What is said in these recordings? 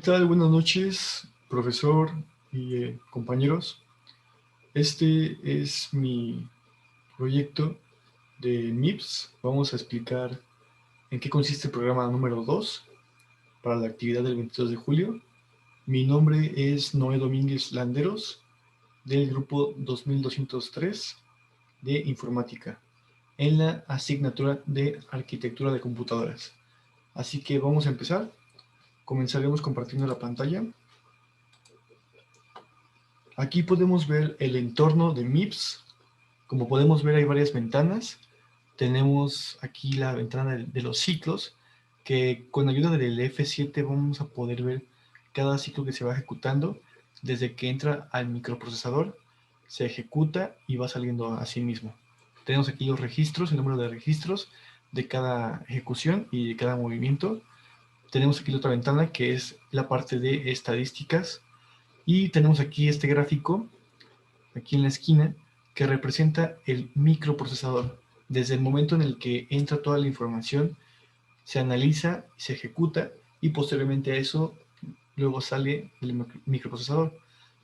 ¿Qué tal? Buenas noches, profesor y compañeros. Este es mi proyecto de MIPS. Vamos a explicar en qué consiste el programa número 2 para la actividad del 22 de julio. Mi nombre es Noé Domínguez Landeros, del grupo 2203 de Informática, en la asignatura de Arquitectura de Computadoras. Así que vamos a empezar. Comenzaremos compartiendo la pantalla. Aquí podemos ver el entorno de MIPS. Como podemos ver, hay varias ventanas. Tenemos aquí la ventana de los ciclos, que con ayuda del F7 vamos a poder ver cada ciclo que se va ejecutando desde que entra al microprocesador, se ejecuta y va saliendo a sí mismo. Tenemos aquí los registros, el número de registros de cada ejecución y de cada movimiento. Tenemos aquí la otra ventana que es la parte de estadísticas, y tenemos aquí este gráfico aquí en la esquina, que representa el microprocesador. Desde el momento en el que entra toda la información, se analiza, se ejecuta y posteriormente a eso luego sale el microprocesador.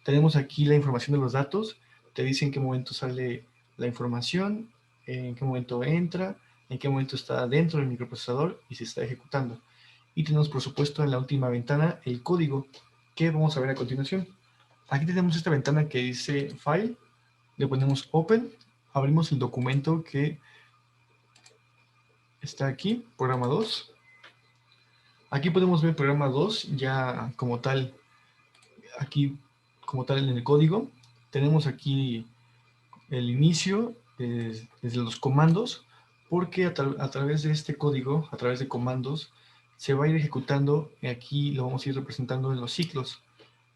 Tenemos aquí la información de los datos, te dice en qué momento sale la información, en qué momento entra, en qué momento está dentro del microprocesador y se está ejecutando. Y tenemos, por supuesto, en la última ventana el código que vamos a ver a continuación. Aquí tenemos esta ventana que dice File, le ponemos Open, abrimos el documento que está aquí, programa 2. Aquí podemos ver programa 2 ya como tal, aquí como tal en el código. Tenemos aquí el inicio desde los comandos, porque a través de este código, a través de comandos, se va a ir ejecutando, y aquí lo vamos a ir representando en los ciclos.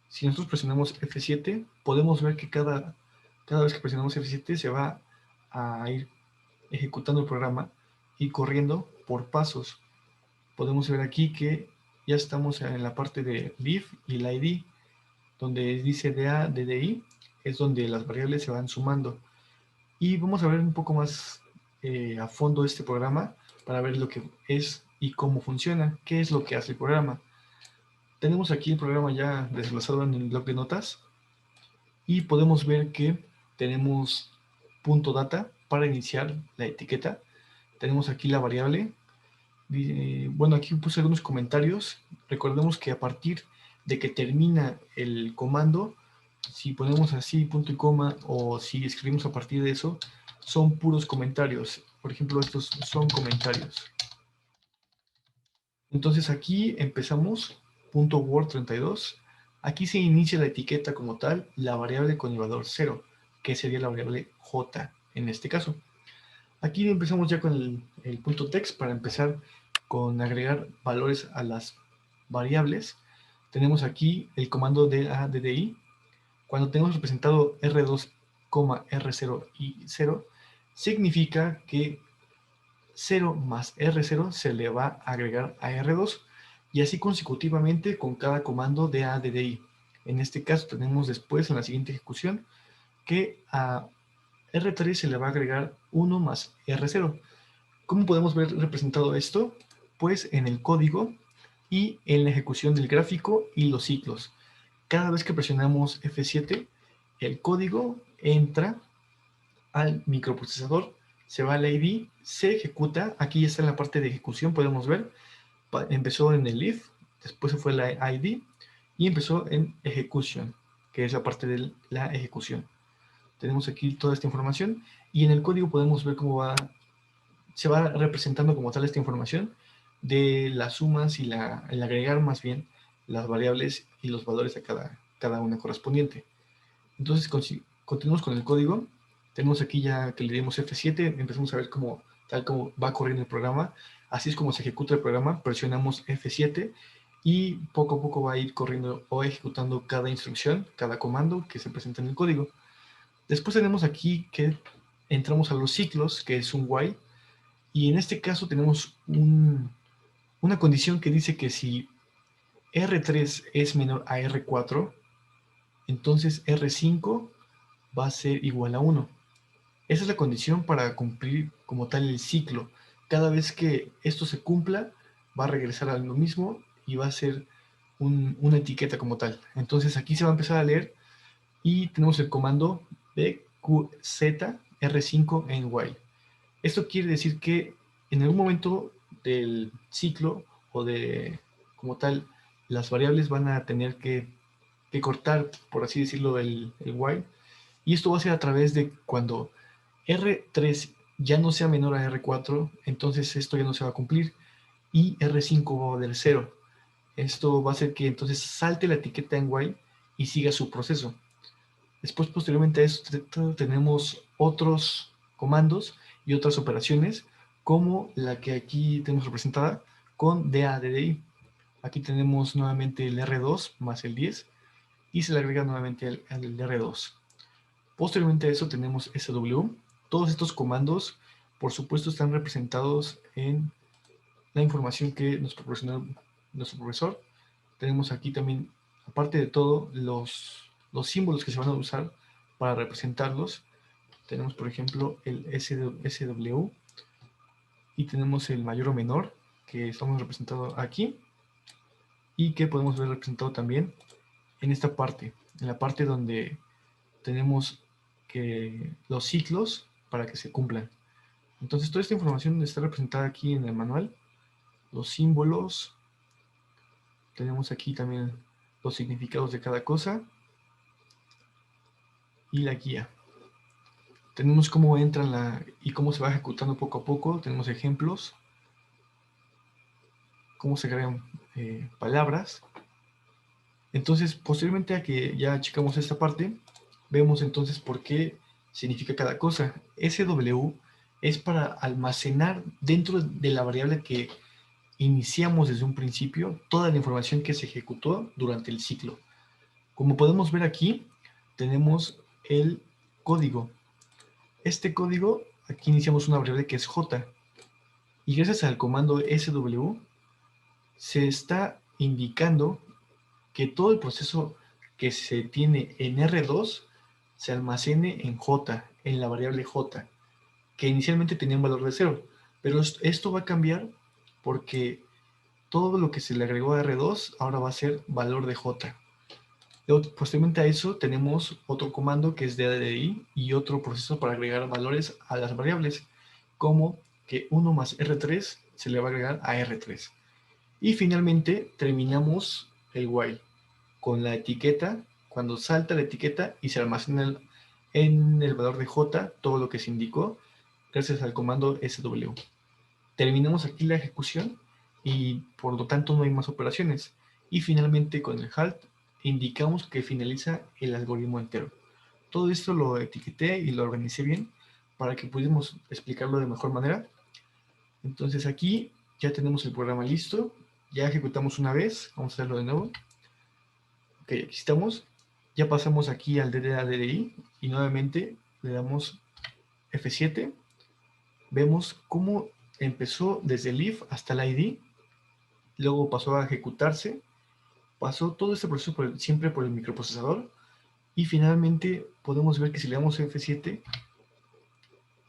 Si nosotros presionamos F7, podemos ver que cada vez que presionamos F7 se va a ir ejecutando el programa y corriendo por pasos. Podemos ver aquí que ya estamos en la parte de div y la id, donde dice DA, DDI, es donde las variables se van sumando. Y vamos a ver un poco más a fondo este programa para ver lo que es y cómo funciona, qué es lo que hace el programa. Tenemos aquí el programa ya desglosado en el bloc de notas y podemos ver que tenemos punto .data para iniciar la etiqueta. Tenemos aquí la variable. Bueno, aquí puse algunos comentarios. Recordemos que a partir de que termina el comando, si ponemos así punto y coma o si escribimos a partir de eso, son puros comentarios. Por ejemplo, estos son comentarios. Entonces aquí empezamos punto .word 32. Aquí se inicia la etiqueta como tal, la variable con el valor 0, que sería la variable j en este caso. Aquí empezamos ya con el punto text para empezar con agregar valores a las variables. Tenemos aquí el comando de DDI. Cuando tenemos representado R2, R0 y 0, significa que 0 más R0 se le va a agregar a R2 y así consecutivamente con cada comando de DDI. En este caso tenemos después en la siguiente ejecución que a R3 se le va a agregar 1 más R0. ¿Cómo podemos ver representado esto? Pues en el código y en la ejecución del gráfico y los ciclos. Cada vez que presionamos F7, el código entra al microprocesador, se va al ID, se ejecuta. Aquí está en la parte de ejecución, podemos ver. Empezó en el if, después se fue la ID y empezó en execution, que es la parte de la ejecución. Tenemos aquí toda esta información y en el código podemos ver cómo se va representando como tal esta información de las sumas y el agregar más bien las variables y los valores a cada una correspondiente. Entonces continuamos con el código. Tenemos aquí ya que le dimos F7, empezamos a ver tal como va corriendo el programa. Así es como se ejecuta el programa. Presionamos F7 y poco a poco va a ir corriendo o ejecutando cada instrucción, cada comando que se presenta en el código. Después tenemos aquí que entramos a los ciclos, que es un while, y en este caso tenemos una condición que dice que si R3 es menor a R4, entonces R5 va a ser igual a 1. Esa es la condición para cumplir como tal el ciclo. Cada vez que esto se cumpla, va a regresar a lo mismo y va a ser una etiqueta como tal. Entonces aquí se va a empezar a leer y tenemos el comando bqzr5 en while. Esto quiere decir que en algún momento del ciclo o de como tal, las variables van a tener que cortar, por así decirlo, el while. Y esto va a ser a través de cuando R3 ya no sea menor a R4, entonces esto ya no se va a cumplir y R5 va a valer 0. Esto va a hacer que entonces salte la etiqueta en while y siga su proceso. Después, posteriormente a esto, tenemos otros comandos y otras operaciones, como la que aquí tenemos representada con DADDI. Aquí tenemos nuevamente el R2 más el 10 y se le agrega nuevamente el R2. Posteriormente a eso tenemos SW. Todos estos comandos, por supuesto, están representados en la información que nos proporcionó nuestro profesor. Tenemos aquí también, aparte de todo, los símbolos que se van a usar para representarlos. Tenemos, por ejemplo, el SW y tenemos el mayor o menor, que estamos representado aquí y que podemos ver representado también en esta parte, en la parte donde tenemos que los ciclos para que se cumplan. Entonces, toda esta información está representada aquí en el manual. Los símbolos, tenemos aquí también los significados de cada cosa y la guía. Tenemos cómo entra y cómo se va ejecutando poco a poco. Tenemos ejemplos, cómo se crean palabras. Entonces, posteriormente a que ya checamos esta parte, vemos entonces por qué significa cada cosa. SW es para almacenar dentro de la variable que iniciamos desde un principio toda la información que se ejecutó durante el ciclo. Como podemos ver aquí, tenemos el código. Este código, aquí iniciamos una variable que es j, y gracias al comando SW se está indicando que todo el proceso que se tiene en R2 se almacene en j, en la variable j, que inicialmente tenía un valor de 0, pero esto va a cambiar porque todo lo que se le agregó a R2 ahora va a ser valor de j. Posteriormente a eso tenemos otro comando que es DADI y otro proceso para agregar valores a las variables, como que 1 más R3 se le va a agregar a R3. Y finalmente terminamos el while con la etiqueta, cuando salta la etiqueta y se almacena en el valor de j todo lo que se indicó gracias al comando SW. Terminamos aquí la ejecución y por lo tanto no hay más operaciones. Y finalmente con el halt indicamos que finaliza el algoritmo entero. Todo esto lo etiqueté y lo organicé bien para que pudiéramos explicarlo de mejor manera. Entonces aquí ya tenemos el programa listo, ya ejecutamos una vez, vamos a hacerlo de nuevo. Ok, aquí estamos, ya pasamos aquí al DDI y nuevamente le damos F7. Vemos cómo empezó desde el if hasta el id, luego pasó a ejecutarse, pasó todo este proceso siempre por el microprocesador y finalmente podemos ver que si le damos F7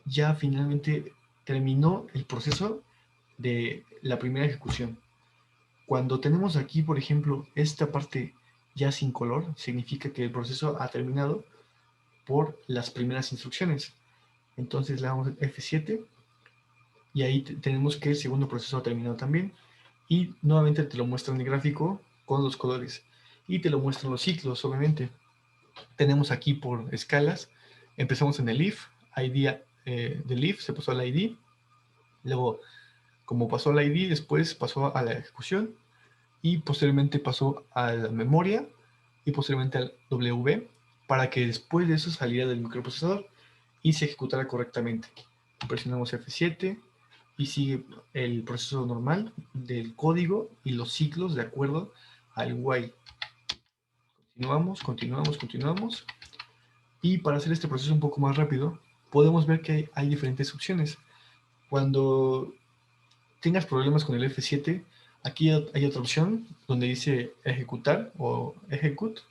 ya finalmente terminó el proceso de la primera ejecución. Cuando tenemos aquí, por ejemplo, esta parte ya sin color, significa que el proceso ha terminado por las primeras instrucciones. Entonces le damos F7 y ahí tenemos que el segundo proceso ha terminado también. Y nuevamente te lo muestra en el gráfico con los colores. Y te lo muestran los ciclos, obviamente. Tenemos aquí por escalas. Empezamos en el if, ID del if, se pasó al ID. Luego, como pasó al ID, después pasó a la ejecución. Y posteriormente pasó a la memoria. Y posteriormente al W, para que después de eso saliera del microprocesador y se ejecutara correctamente. Presionamos F7 y sigue el proceso normal del código y los ciclos de acuerdo al while. Continuamos. Y para hacer este proceso un poco más rápido, podemos ver que hay diferentes opciones. Cuando tengas problemas con el F7, aquí hay otra opción donde dice ejecutar o execute.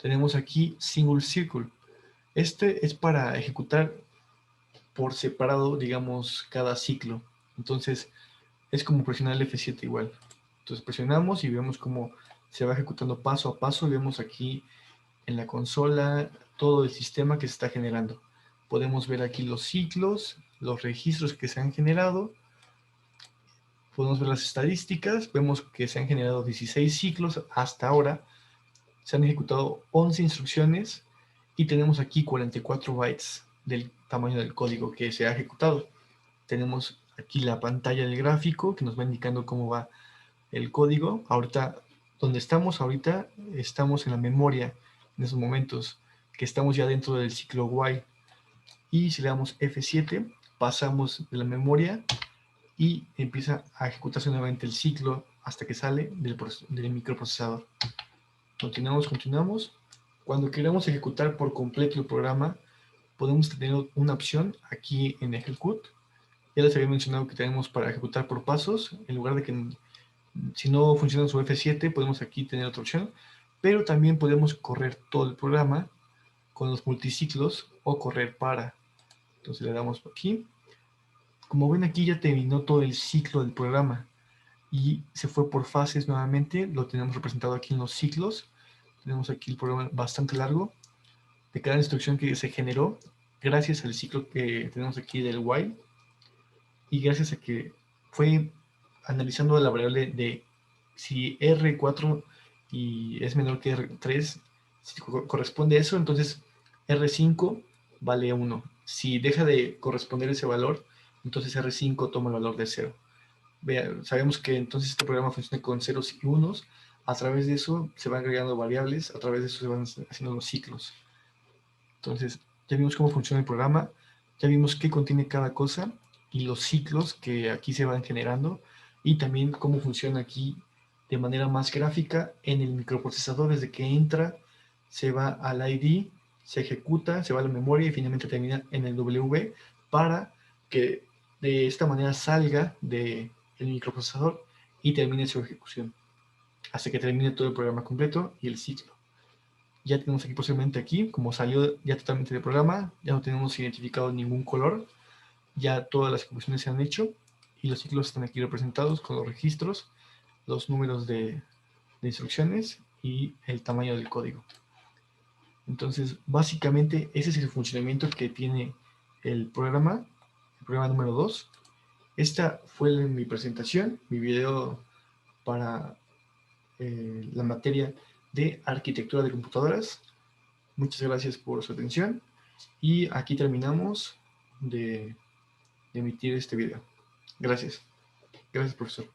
Tenemos aquí single circle. Este es para ejecutar por separado, digamos, cada ciclo. Entonces, es como presionar el F7 igual. Entonces presionamos y vemos cómo se va ejecutando paso a paso. Vemos aquí en la consola todo el sistema que se está generando. Podemos ver aquí los ciclos, los registros que se han generado. Podemos ver las estadísticas. Vemos que se han generado 16 ciclos hasta ahora. Se han ejecutado 11 instrucciones y tenemos aquí 44 bytes del tamaño del código que se ha ejecutado. Tenemos aquí la pantalla del gráfico que nos va indicando cómo va el código. Ahorita, donde estamos ahorita, estamos en la memoria en esos momentos, que estamos ya dentro del ciclo while. Y si le damos F7, pasamos de la memoria y empieza a ejecutarse nuevamente el ciclo hasta que sale del microprocesador. Continuamos. Cuando queramos ejecutar por completo el programa, podemos tener una opción aquí en Execute. Ya les había mencionado que tenemos para ejecutar por pasos. En lugar de que, si no funciona su F7, podemos aquí tener otra opción. Pero también podemos correr todo el programa con los multiciclos o correr para. Entonces le damos aquí. Como ven aquí ya terminó todo el ciclo del programa y se fue por fases nuevamente. Lo tenemos representado aquí en los ciclos. Tenemos aquí el programa bastante largo de cada instrucción que se generó gracias al ciclo que tenemos aquí del while y gracias a que fue analizando la variable de si R4 y es menor que R3, si corresponde a eso, entonces R5 vale 1. Si deja de corresponder ese valor, entonces R5 toma el valor de 0. Sabemos que entonces este programa funciona con ceros y unos. A través de eso se van agregando variables, a través de eso se van haciendo los ciclos. Entonces, ya vimos cómo funciona el programa, ya vimos qué contiene cada cosa y los ciclos que aquí se van generando y también cómo funciona aquí de manera más gráfica en el microprocesador. Desde que entra, se va al ID, se ejecuta, se va a la memoria y finalmente termina en el W para que de esta manera salga del microprocesador y termine su ejecución hasta que termine todo el programa completo y el ciclo. Ya tenemos aquí posiblemente aquí, como salió ya totalmente del programa, ya no tenemos identificado ningún color, ya todas las ejecuciones se han hecho y los ciclos están aquí representados con los registros, los números de instrucciones y el tamaño del código. Entonces, básicamente ese es el funcionamiento que tiene el programa número 2. Esta fue mi presentación, mi video para la materia de arquitectura de computadoras. Muchas gracias por su atención y aquí terminamos de emitir este video. Gracias. Gracias, profesor.